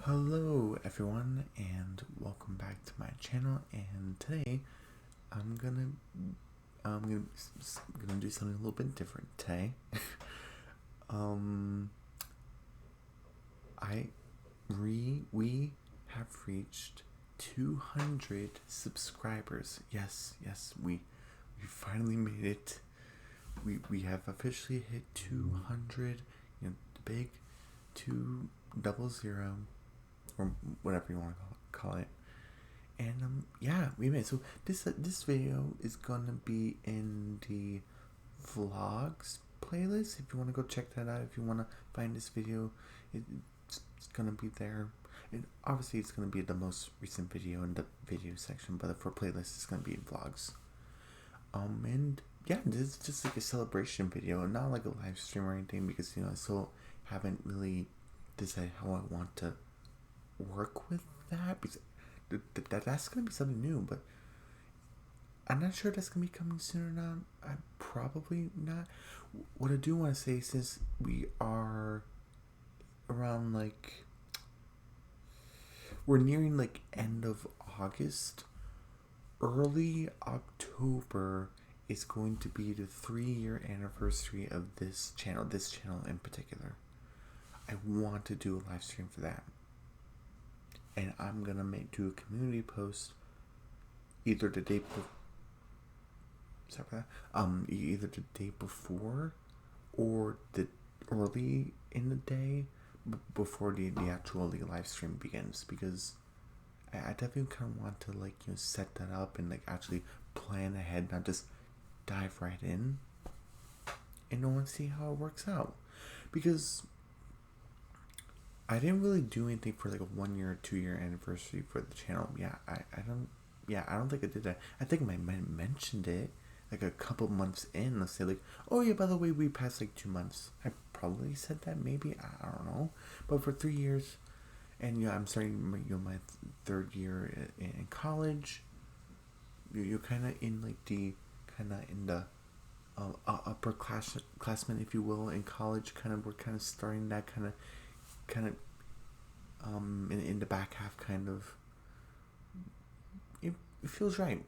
Hello everyone and welcome back to my channel. And today I'm gonna do something a little bit different today. um we have reached 200 subscribers. Yes, we finally made it. We have officially hit 200, the big 200, or whatever you want to call it. And yeah, we made it. So this video is gonna be in the vlogs playlist. If you want to go check that out, if you want to find this video, it's gonna be there. And obviously, it's gonna be the most recent video in the video section, but for playlist, it's gonna be in vlogs. And yeah, this is just like a celebration video, not like a live stream or anything, because I still haven't really decided how I want to work with that, because that's gonna be something new. But I'm not sure that's gonna be coming soon or not. I'm probably not. What I do want to say, since we are around we're nearing end of August, early October is going to be the 3-year anniversary of this channel in particular. I want to do a live stream for that, and I'm gonna do a community post either the day either the day before or the early in the day before the actual live stream begins, because I definitely kind of want to set that up and actually plan ahead, not just dive right in, and I want to see how it works out, because I didn't really do anything for a 1-year or 2-year anniversary for the channel. I don't think I did that. I think I mentioned it a couple months in. Let's say oh yeah, by the way, we passed 2 months. I probably said that, maybe, I don't know. But for 3 years, and I'm starting my 3rd year in college. You're kind of in the upper classmen, if you will, in college. We're kind of starting that kind of in the back half, kind of. It feels right.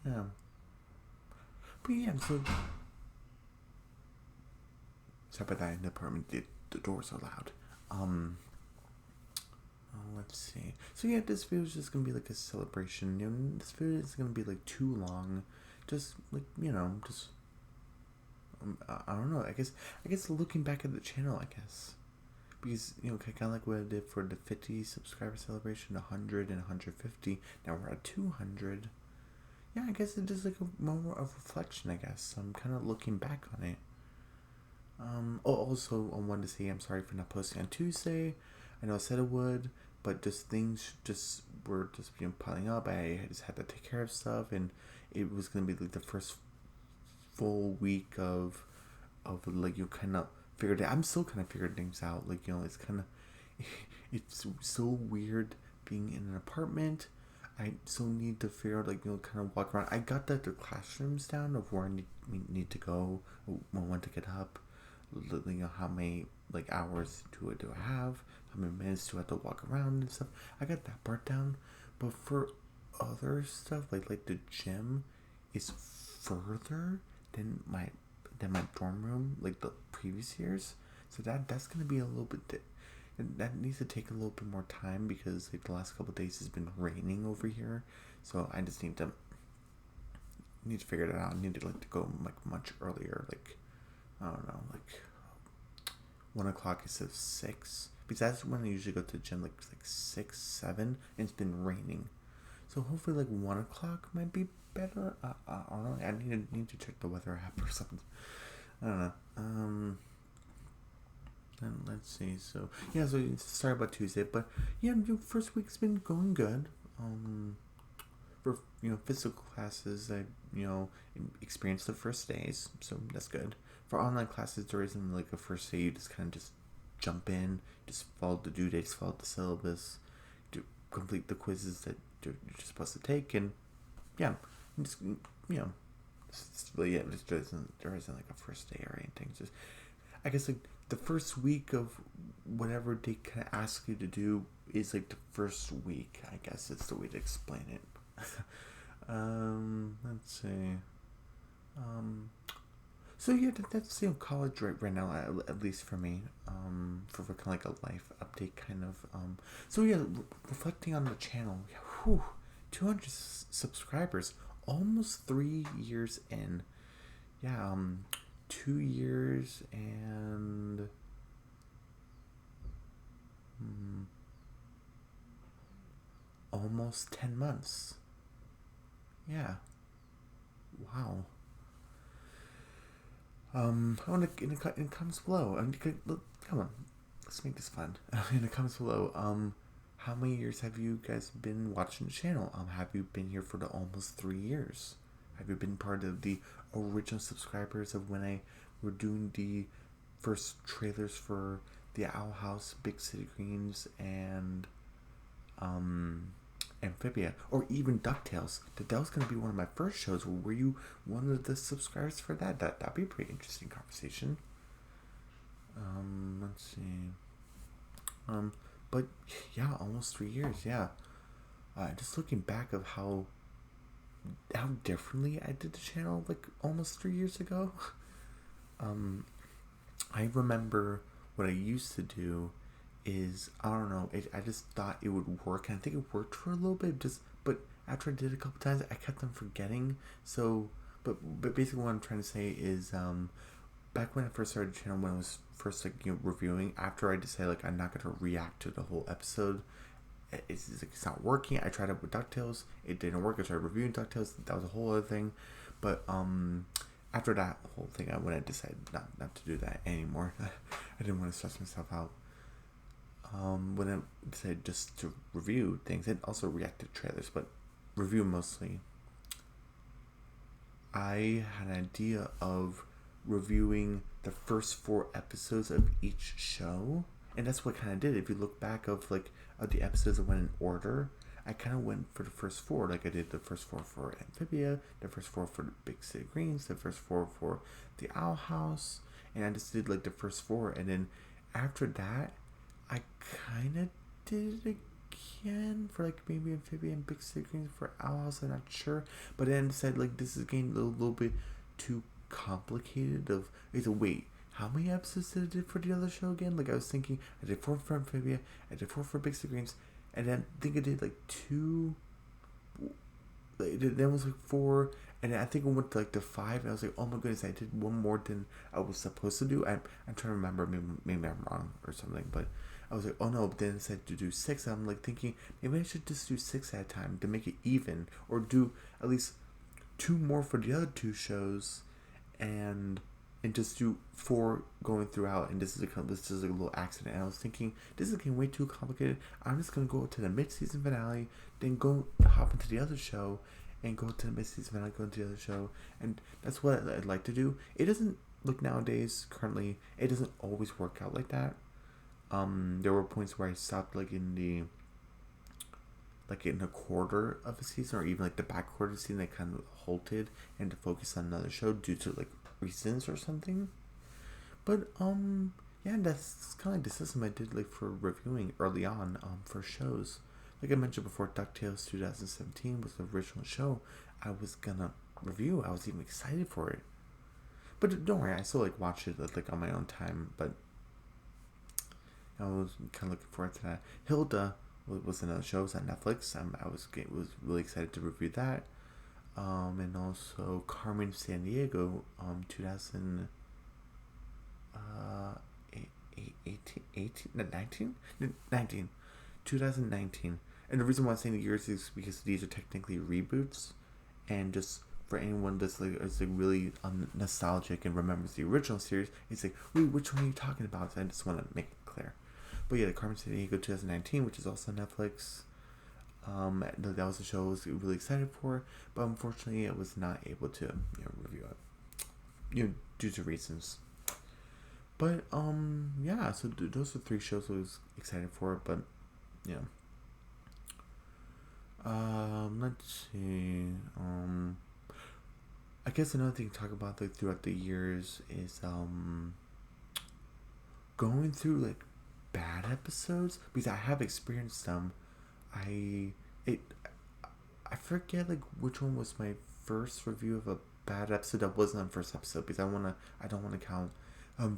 Yeah. But yeah, so sorry about that. In the apartment, the door's so loud. Let's see. So yeah, this video is just gonna be a celebration. This video is gonna be too long. Just just I don't know. I guess looking back at the channel, because kind of like what I did for the 50 subscriber celebration, 100 and 150. Now we're at 200. Yeah, I guess it's just a moment of reflection. I guess I'm kind of looking back on it. Also, I wanted to say I'm sorry for not posting on Tuesday. I know I said I would, but just things were piling up. I just had to take care of stuff, and it was gonna be the first full week of you kind of figured it. I'm still kind of figuring things out. It's kind of it's so weird being in an apartment. I still need to figure out kind of walk around. I got the classrooms down of where I need to go, when to get up, how many hours do I have, how many minutes do I have to walk around and stuff. I got that part down. But for other stuff, like the gym is further than my dorm room, the previous years. So that's gonna be a little bit that needs to take a little bit more time, because the last couple of days has been raining over here. So I just need to figure it out. I need to go much earlier, I don't know, 1 o'clock instead of 6, because that's when I usually go to the gym, 6, 7, and it's been raining. So hopefully 1 o'clock might be better. I don't know. I need to check the weather app or something. I don't know. And let's see. So yeah. So sorry about Tuesday, but yeah, first week's been going good. For physical classes, I experienced the first days, so that's good. For online classes, there isn't a first day. You just kind of just jump in, just follow the due dates, follow the syllabus, complete the quizzes that you're supposed to take, and yeah, just it's really it. There isn't a first day or anything. Just I guess the first week of whatever they kind of ask you to do is like the first week. I guess it's the way to explain it. Let's see. So yeah, that's college right now, at least for me. For kind of like a life update kind of. So yeah, reflecting on the channel. Whew, 200 subscribers, almost 3 years in. Yeah, 2 years and almost 10 months. Yeah. Wow. I want to in the comments below. Look, come on, let's make this fun. In the comments below, how many years have you guys been watching the channel? Have you been here for the almost 3 years? Have you been part of the original subscribers of when I were doing the first trailers for the Owl House, Big City Greens, and Amphibia, or even DuckTales? That was going to be one of my first shows. Were you one of the subscribers for that? That'd be a pretty interesting conversation. Let's see. But yeah, almost 3 years. Yeah. Just looking back of how differently I did the channel like almost 3 years ago. I remember what I used to do is, I don't know, I just thought it would work, and I think it worked for a little bit. But after I did it a couple times, I kept on forgetting. So, but basically, what I'm trying to say is, back when I first started the channel, when I was first like reviewing, after I decided like I'm not gonna react to the whole episode, it's not working. I tried it with DuckTales, it didn't work. I tried reviewing DuckTales, that was a whole other thing. But after that whole thing, when I decided not to do that anymore, I didn't want to stress myself out. When I decided just to review things and also react to trailers, but review mostly, I had an idea of reviewing the first 4 episodes of each show, and that's what I kind of did. If you look back of the episodes that went in order, I kind of went for the first 4. Like I did the first 4 for Amphibia, the first 4 for the Big City Greens, the first 4 for the Owl House, and I just did like the first 4, and then after that, I kind of did it again for like maybe Amphibia and Big City Greens. For Owl House, I'm not sure, but then decided like this is getting a little bit too complicated. Wait, how many episodes did I do for the other show again? Like I was thinking, I did 4 for Amphibia, I did 4 for Big City Greens, and then I think I did like 2. Then was like 4, and then I think I went to like the 5, and I was like, oh my goodness, I did one more than I was supposed to do. I'm trying to remember, maybe I'm wrong or something, but I was like, oh no, but then it said to do 6. I'm like thinking, maybe I should just do 6 at a time to make it even, or do at least 2 more for the other 2 shows, and just do 4 going throughout. And this is a little accident. And I was thinking, this is getting way too complicated. I'm just gonna go to the mid-season finale, then go hop into the other show, and go to the mid-season finale, go into the other show, and that's what I'd like to do. It doesn't look nowadays. Currently, it doesn't always work out like that. There were points where I stopped in a quarter of a season, or even like the back quarter of the season. I kind of halted and to focus on another show due to like reasons or something. But yeah, that's kind of like the system I did like for reviewing early on for shows. Like I mentioned before, DuckTales 2017 was the original show I was gonna review. I was even excited for it. But don't worry, I still like watch it like on my own time. But I was kind of looking forward to that. Hilda was another show. It was on Netflix. I was really excited to review that. And also Carmen Sandiego, 2018, 2019. And the reason why I'm saying the years is because these are technically reboots, and just for anyone that's is really nostalgic and remembers the original series, it's like, wait, which one are you talking about? So I just want to make it clear. But yeah, the Carmen Sandiego 2019, which is also on Netflix. That was a show I was really excited for, but unfortunately, I was not able to review it, due to reasons. But yeah. So those are 3 shows I was excited for. But let's see. I guess another thing to talk about throughout the years is going through like bad episodes, because I have experienced them. I it I forget like which one was my first review of a bad episode that wasn't the first episode, because I don't wanna count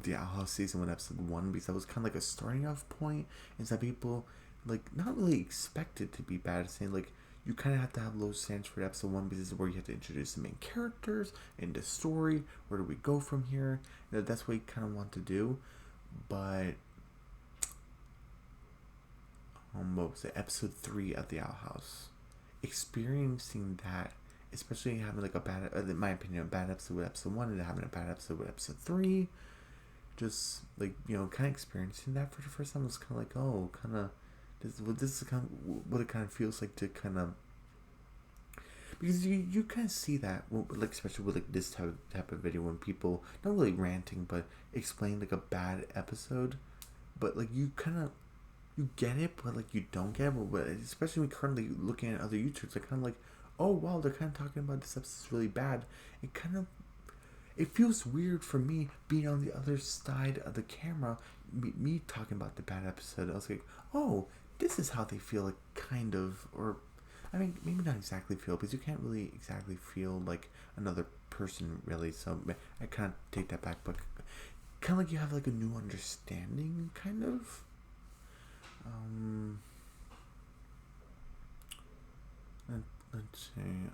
the Owl House season 1 episode 1, because that was kind of like a starting off point, and that people like not really expected to be bad, saying like you kind of have to have low standards for episode 1, because this is where you have to introduce the main characters and the story. Where do we go from here? That's what you kind of want to do, but what was it, episode 3 of the Owl House, experiencing that, especially having like a bad, in my opinion, a bad episode with episode 1 and having a bad episode with episode 3, just like, kind of experiencing that for the first time was kind of like, oh, kind of this is kind of what it kind of feels like to kind of, because you kind of see that, like especially with like this type of video, when people not really ranting but explain like a bad episode, but like you kind of, you get it, but like you don't get it. But especially when currently looking at other YouTubers, they're kind of like, oh wow, they're kind of talking about this episode's really bad. It kind of, it feels weird for me being on the other side of the camera, me talking about the bad episode. I was like, oh, this is how they feel, like kind of, or I mean, maybe not exactly feel, because you can't really exactly feel like another person really. So I kind of take that back, but kind of like you have like a new understanding, kind of. Let's see.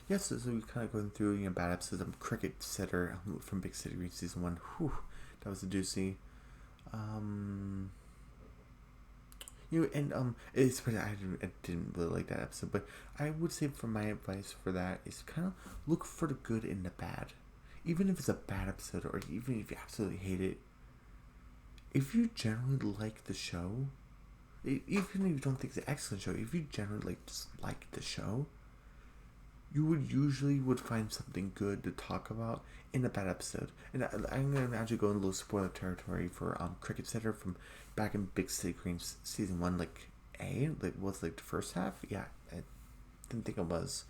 Yes. So we kind of going through bad episodes. Cricket Sitter from Big City Greens season 1. Whew, that was a doozy. Especially I didn't really like that episode, but I would say for my advice for that is kind of look for the good in the bad, even if it's a bad episode, or even if you absolutely hate it. If you generally like the show, even if you don't think it's an excellent show, if you generally just like the show, you would usually find something good to talk about in a bad episode. And I'm gonna actually go in a little spoiler territory for Cricket Sitter from back in Big City Greens season 1, like was like the first half. Yeah, I didn't think it was.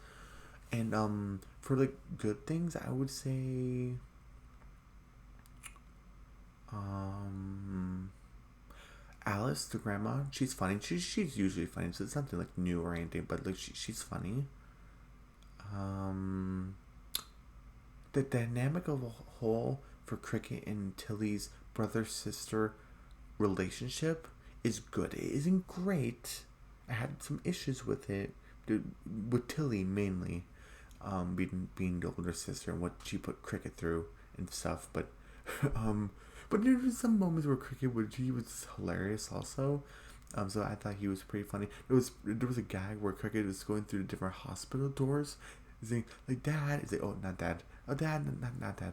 And for like good things, I would say Alice, the grandma, she's funny. She's usually funny, so it's nothing like new or anything, but like she's funny. The dynamic of a whole for Cricket and Tilly's brother sister relationship is good. It isn't great. I had some issues with it, with Tilly mainly, being the older sister and what she put Cricket through and stuff. But but there were some moments where he was hilarious also. So I thought he was pretty funny. There was a gag where Cricket was going through the different hospital doors, saying like, "Dad," is like, "Oh, not Dad. Oh, Dad, not Dad."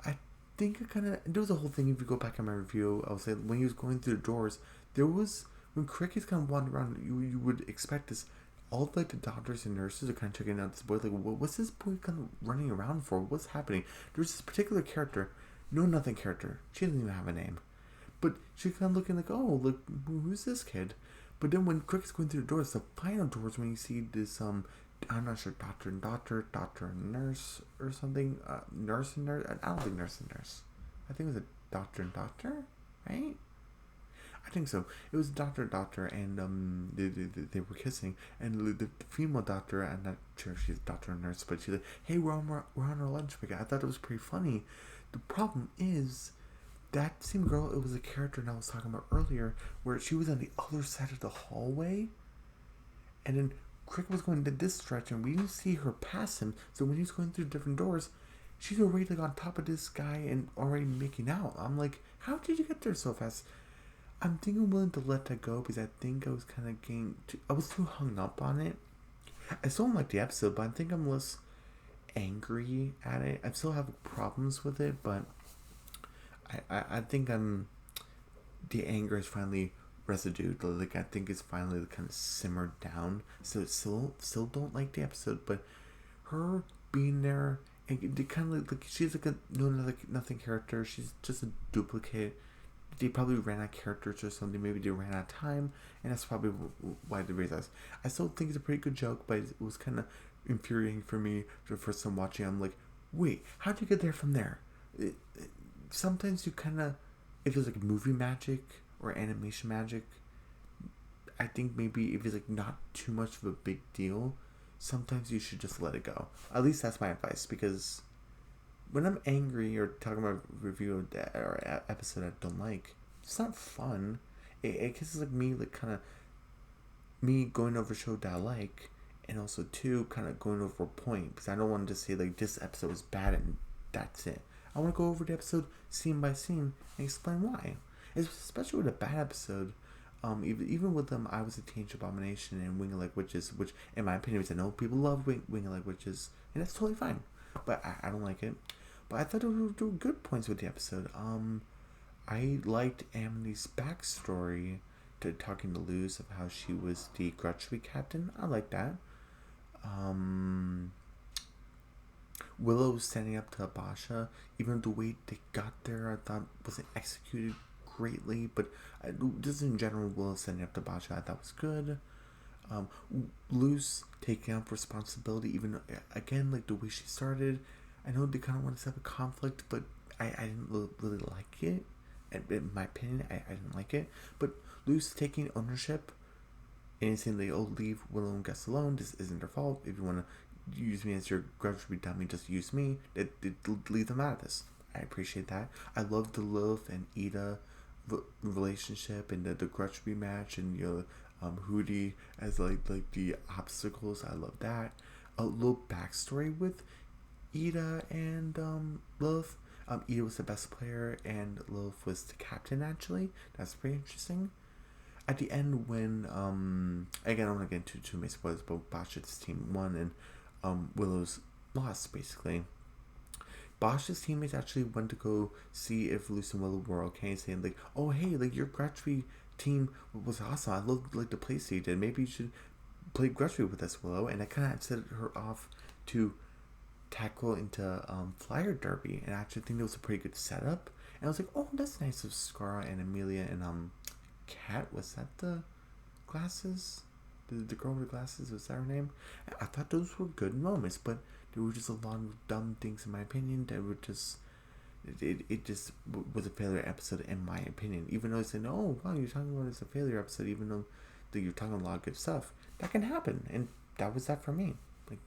I think it kind of, there was a whole thing. If you go back in my review, I would say when he was going through the doors, there was, when Cricket's kind of wandering around, you would expect this. All of, like the doctors and nurses are kind of checking out this boy. Like, what's this boy kind of running around for? What's happening? There's this particular character, no nothing character. She doesn't even have a name, but she's kind of looking like, oh, look, who's this kid? But then when Cricket's going through the doors, the final doors, when you see this I'm not sure, doctor and nurse or something, nurse and nurse. I don't think nurse and nurse. I think it was a doctor and doctor, right? I think so. It was doctor, and they were kissing, and the female doctor, I'm not sure if she's a doctor or nurse, but she's like, "Hey, we're on our lunch break." I thought it was pretty funny. The problem is that same girl. It was a character I was talking about earlier, where she was on the other side of the hallway, and then Cricket was going to this stretch, and we didn't see her pass him. So when he was going through different doors, she's already like on top of this guy and already making out. I'm like, how did you get there so fast? I'm thinking willing to let that go, because I think I was kind of I was too hung up on it. I still don't like the episode, but I think I'm less angry at it. I still have problems with it, but I think the anger is finally residue. Like, I think it's finally kind of simmered down. So still don't like the episode, but her being there, and they kind of like she's like a nothing character. She's just a duplicate. They probably ran out of characters or something. Maybe they ran out of time, and that's probably why they raised us. I still think it's a pretty good joke, but it was kind of infuriating for me the first time watching. I'm like, wait, how'd you get there from there? sometimes you kind of, if it's like movie magic or animation magic, I think maybe if it's like not too much of a big deal, sometimes you should just let it go. At least that's my advice, because when I'm angry or talking about a review or episode I don't like, it's not fun. It kisses like me, like kind of me going over a show that I like, and also too kind of going over a point, because I don't want to just say like this episode was bad and that's it. I want to go over the episode scene by scene and explain why. Especially with a bad episode. Even with them, I Was a Teenage Abomination and Wing Like Witches, which in my opinion, I know people love Wing Like Witches, and that's totally fine. But I don't like it. But I thought there were good points with the episode. I liked Amity's backstory to talking to Luz of how she was the Grudgery captain. I like that. Um, Willow standing up to Abasha, even the way they got there, I thought wasn't executed greatly. But just in general, Willow standing up to Abasha, I thought was good. Um, Luz taking up responsibility, even again, like the way she started. I know they kind of want to have a conflict, but I didn't really like it. In my opinion, I didn't like it. But Luz taking ownership and saying like, oh, leave Willow and Gus alone. This isn't their fault. If you want to use me as your grudge dummy, just use me. Leave them out of this. I appreciate that. I love the Lilith and Ida relationship and the grudge match, and Hootie as like the obstacles. I love that. A little backstory with Ida and Lilith. Ida was the best player and Lilith was the captain. Actually, that's pretty interesting. At the end, when again, I'm not getting too many spoilers, but Bosch's team won and Willow's lost basically. Bosch's teammates actually went to go see if Luce and Willow were okay, saying like, "Oh hey, like your Grudgery team was awesome. I loved like the plays you did. Maybe you should play Grudgery with us, Willow." And I kind of set her off to tackle into Flyer Derby, and I actually think it was a pretty good setup. And I was like, "Oh, that's nice of Scara and Amelia and Kat." Was that the glasses? The girl with the glasses, was that her name? I thought those were good moments, but there were just a lot of dumb things in my opinion that were just it just was a failure episode in my opinion. Even though I said, oh wow, you're talking about it's a failure episode, even though that you're talking a lot of good stuff, that can happen, and that was that for me. Like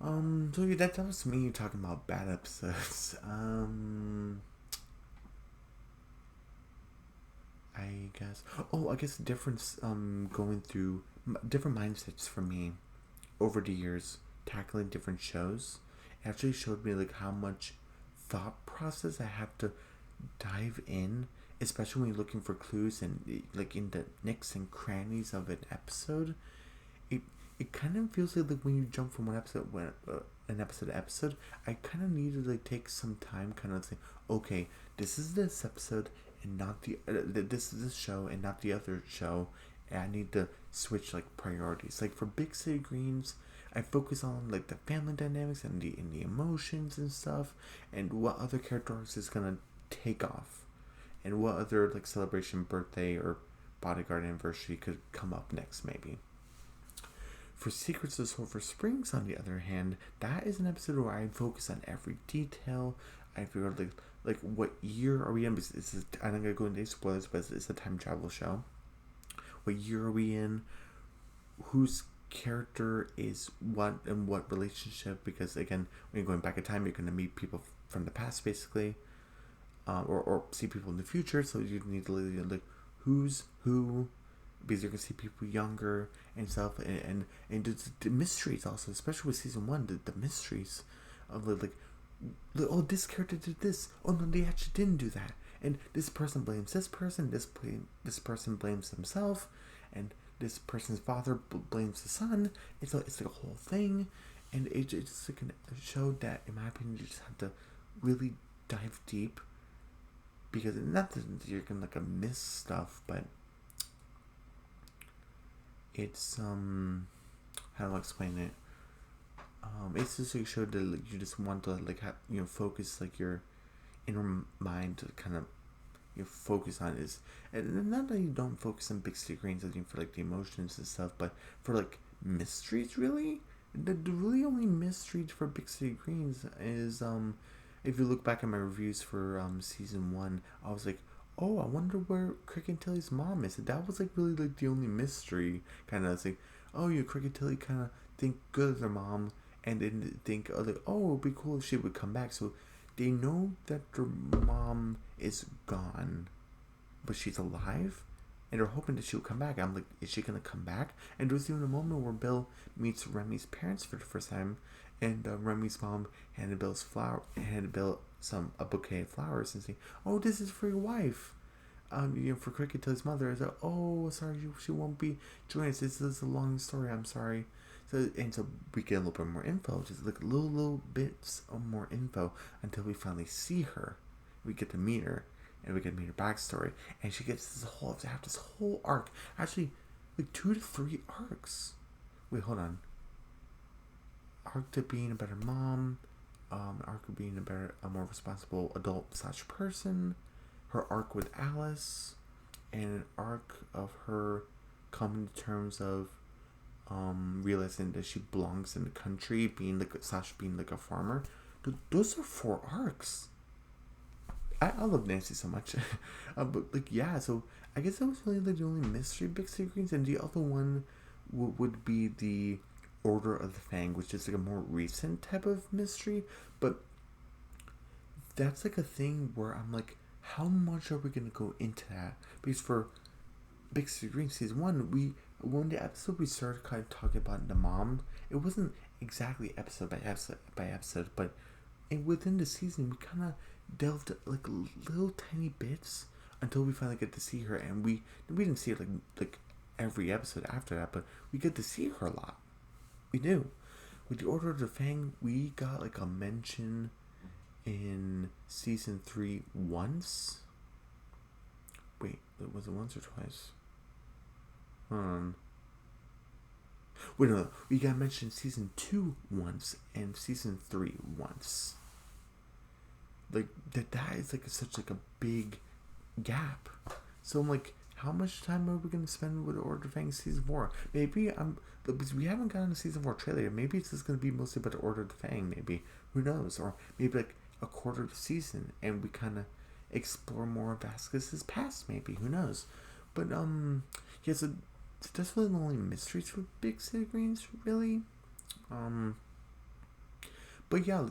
so yeah, that was me talking about bad episodes. I guess. Oh, I guess the difference. Going through different mindsets for me over the years, tackling different shows, actually showed me like how much thought process I have to dive in, especially when you're looking for clues and like in the nicks and crannies of an episode. It it kind of feels like when you jump from one episode an episode to episode, I kind of need to like take some time, kind of say, okay, this is this episode and not the this is this show and not the other show, and I need to switch like priorities. Like for Big City Greens, I focus on like the family dynamics and the emotions and stuff, and what other characters is gonna take off, and what other like celebration, birthday, or bodyguard anniversary could come up next maybe. For Secrets of Sulphur Springs, on the other hand, that is an episode where I focus on every detail. I figure like what year are we in? I'm not gonna go into spoilers, but it's a time travel show. What year are we in? Whose character is what and what relationship? Because again, when you're going back in time, you're gonna meet people from the past, basically, or see people in the future. So you need to like who's who, because you're gonna see people younger and stuff, and the mysteries also, especially with season one, the mysteries of like oh, this character did this, oh no, they actually didn't do that, and this person blames this person, this person blames himself, and this person's father blames the son. It's like a whole thing, and it's just like a show that, in my opinion, you just have to really dive deep, because not that you're gonna like miss stuff, but it's how do I explain it? It's just a show that like, you just want to like have, focus like your inner mind to kind of focus on is, and not that you don't focus on Big City Greens looking for like the emotions and stuff, but for like mysteries really. The really only mystery for Big City Greens is if you look back at my reviews for season 1, I was like, oh, I wonder where Cricket and Tilly's mom is. And that was like really like the only mystery. Kind of like, oh, you Cricket and Tilly kind of think good of their mom, and then think, oh, like, oh, it'd be cool if she would come back. So they know that their mom is gone, but she's alive, and they're hoping that she'll come back. I'm like, is she gonna come back? And there's even a moment where Bill meets Remy's parents for the first time, and Remy's mom handed Bill a bouquet of flowers and saying, "Oh, this is for your wife." For Cricket to his mother, is like, "Oh, sorry, she won't be joining us. This is a long story. I'm sorry." So we get a little bit more info, just like little bits of more info until we finally see her. We get to meet her, and we get to meet her backstory, and she gets this whole arc. Actually, like 2 to 3 arcs. Wait, hold on. Arc to being a better mom, arc of being a more responsible adult / person, her arc with Alice, and an arc of her coming to terms of realizing that she belongs in the country, being like a farmer. Those are 4 arcs. I love Nancy so much, but like yeah. So I guess that was really like the only mystery Big City Greens, and the other one would be the Order of the Fang, which is like a more recent type of mystery, but that's like a thing where I'm like, how much are we gonna go into that? Because for Big City Greens season 1, when the episode we started kind of talking about the mom, it wasn't exactly episode by episode, but within the season we kind of delved like little tiny bits until we finally get to see her, and we didn't see her like every episode after that, but we get to see her a lot. We do. With the Order of the Fang, we got like a mention in season 3 once. Wait, was it once or twice? Wait, no. We got mentioned in season 2 once and season 3 once. Like that is like such like a big gap. So I'm like, how much time are we gonna spend with Order of Fang season 4? Maybe because we haven't gotten a season 4 trailer. Maybe it's just gonna be mostly about the Order of the Fang. Maybe, who knows? Or maybe like a quarter of the season, and we kind of explore more of Vasquez's past. Maybe, who knows? But yeah. So that's really the only mysteries for Big City Greens, really. But yeah,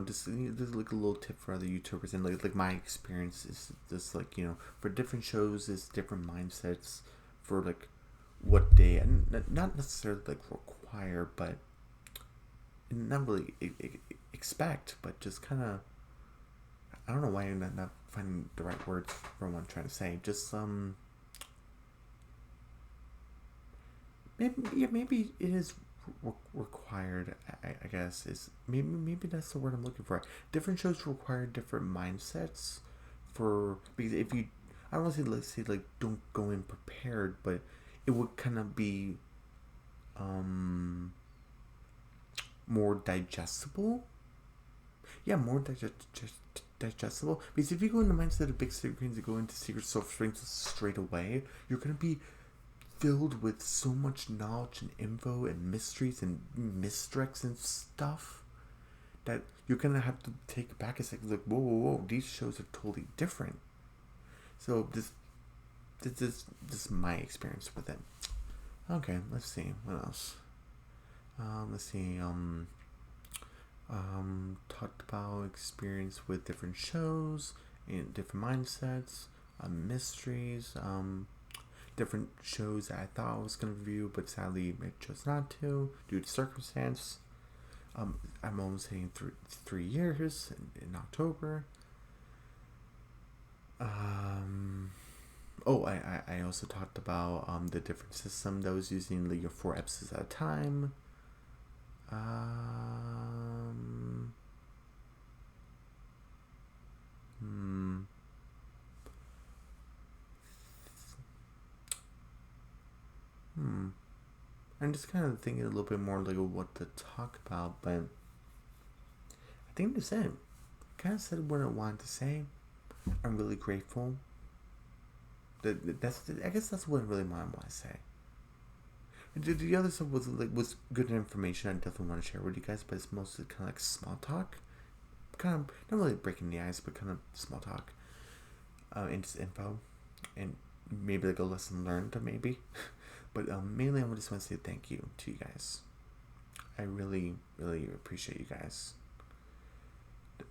just there's like a little tip for other YouTubers, and like my experience is just like, for different shows, is different mindsets for like what they, and not necessarily like require, but not really expect, but just kind of, I don't know why I'm not finding the right words for what I'm trying to say. Just maybe it is required. I guess is maybe that's the word I'm looking for. Different shows require different mindsets because if you, I don't want to say, let's say, like, don't go in prepared, but it would kind of be more digestible. Yeah, more digestible. Because if you go in the mindset of Big City Greens and go into Secret Soul Springs straight away, you're gonna be filled with so much knowledge and info and mysteries and misdirects and stuff that you're gonna have to take it back and say, like, whoa, these shows are totally different. So this is my experience with it. Okay, let's see what else. Let's see. Talked about experience with different shows and different mindsets, mysteries, different shows that I thought I was going to review, but sadly I chose not to due to circumstance. I'm almost hitting 3 years in October. I also talked about the different system that I was using, like 4 episodes at a time. I'm just kind of thinking a little bit more like what to talk about, but I think that's it. I kind of said what I wanted to say. I'm really grateful. I guess that's what I really want to say. And the other stuff was good information I definitely want to share with you guys, but it's mostly kind of like small talk. kind of not really breaking the ice, but kind of small talk, and just info, and maybe like a lesson learned, maybe. But mainly, I just want to say thank you to you guys. I really, really appreciate you guys.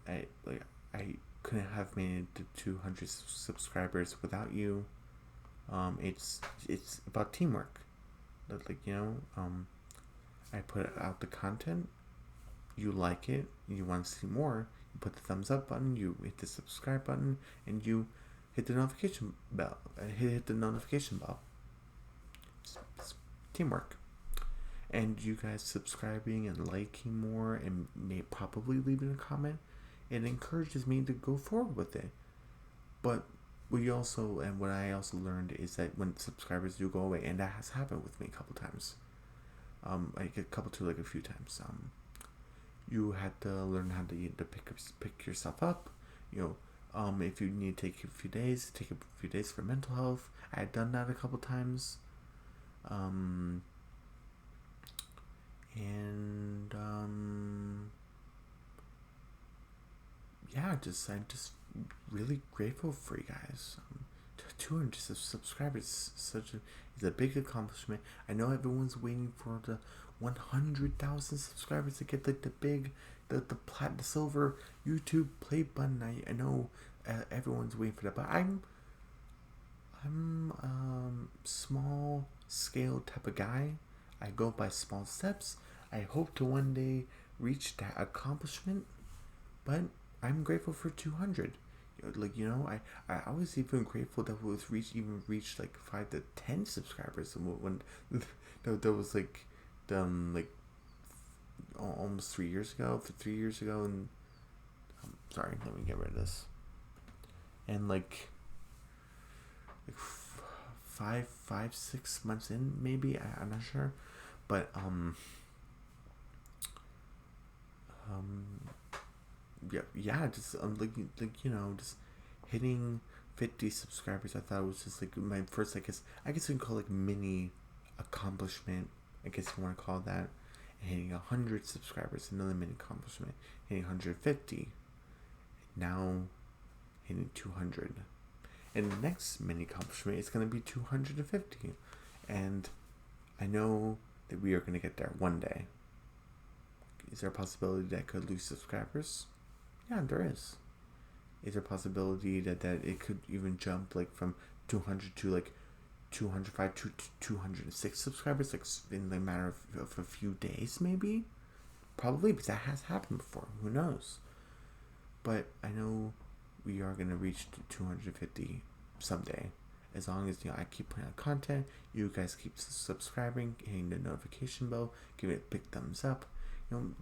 I couldn't have made it to 200 subscribers without you. It's about teamwork. I put out the content. You like it. You want to see more. You put the thumbs up button. You hit the subscribe button, and you hit the notification bell. Hit the notification bell. It's teamwork. And you guys subscribing and liking more, and may probably leaving a comment, it encourages me to go forward with it. But what I also learned is that when subscribers do go away, and that has happened with me a couple times, like a few times, you had to learn how to pick yourself up. If you need to take a few days for mental health. I had done that a couple times. I'm just really grateful for you guys. 200 subscribers is a big accomplishment. I know everyone's waiting for the 100,000 subscribers to get like the silver YouTube play button. I know everyone's waiting for that, but I'm small scale type of guy. I go by small steps. I hope to one day reach that accomplishment, but I'm grateful for 200. I was even grateful that we reached like 5 to 10 subscribers when that was almost 3 years ago. And sorry, let me get rid of this. And like 6 months in, maybe I'm not sure, but just just hitting 50 subscribers. I thought it was just like my first, I guess you can call it mini accomplishment. I guess you want to call that. And hitting 100 subscribers, another mini accomplishment. Hitting 150, now hitting 200, and the next mini accomplishment is going to be 250, and I know that we are going to get there one day. Is there a possibility that I could lose subscribers? Yeah, there is. Is there a possibility that it could even jump like from 200 to like 205 to 206 subscribers, like in the matter of a few days, maybe? Probably, because that has happened before. Who knows? But I know we are going to reach 250 someday. As long as I keep putting out content, you guys keep subscribing, hitting the notification bell, giving it a big thumbs up,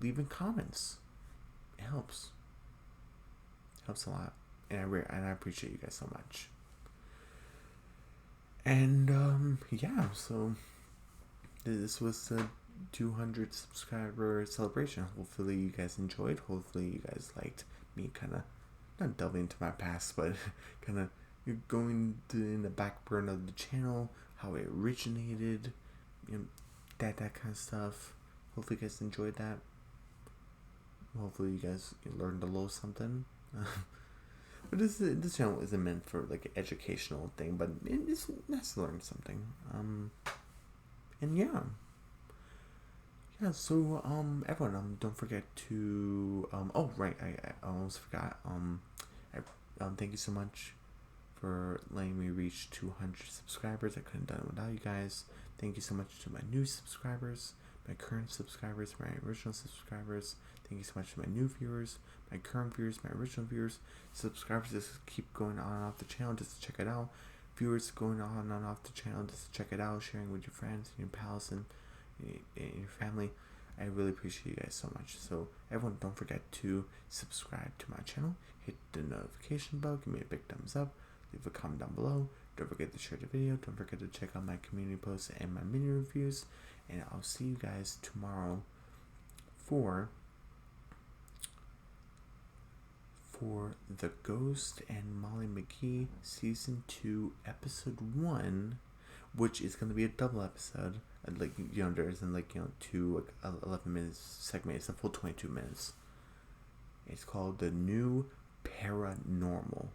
leaving comments. It helps. Helps a lot, and I appreciate you guys so much. And so this was the 200 subscriber celebration. Hopefully you guys enjoyed. Hopefully you guys liked me kind of not delving into my past, but kind of going in the back burner of the channel, how it originated, that kind of stuff. Hopefully you guys enjoyed that. Hopefully you guys learned a little something. But this channel isn't meant for like an educational thing, but it's nice to learn something. And yeah. So everyone, don't forget to oh right, I almost forgot. Thank you so much for letting me reach 200 subscribers. I couldn't have done it without you guys. Thank you so much to my new subscribers, my current subscribers, my original subscribers. Thank you so much to my new viewers, my current viewers, my original viewers, subscribers just keep going on and off the channel just to check it out, viewers going on and off the channel just to check it out, sharing with your friends and your pals and your family. I really appreciate you guys so much. So everyone, don't forget to subscribe to my channel, hit the notification bell, give me a big thumbs up, leave a comment down below, don't forget to share the video, don't forget to check out my community posts and my mini reviews, and I'll see you guys tomorrow for The Ghost and Molly McGee Season 2 Episode 1, which is going to be a double episode. There isn't 2 11 minutes segment. It's a full 22 minutes. It's called The New Paranormal.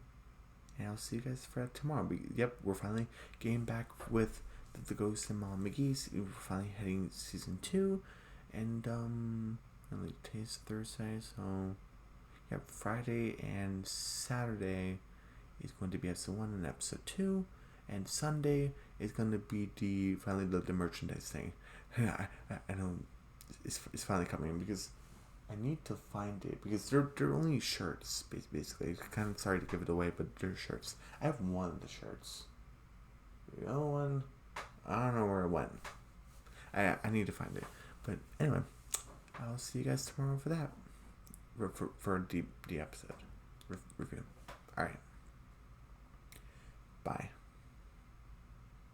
And I'll see you guys for that tomorrow. Yep, we're finally getting back with the Ghost and Mom McGee's. We're finally heading season 2. And, today's Thursday, so, yep, Friday and Saturday is going to be episode 1 and episode 2. And Sunday is going to be the merchandise thing. I know it's finally coming because I need to find it because they're only shirts basically. Kind of sorry to give it away, but they're shirts. I have one of the shirts. The other one, I don't know where it went. I need to find it. But anyway, I'll see you guys tomorrow for that. For the episode review. All right.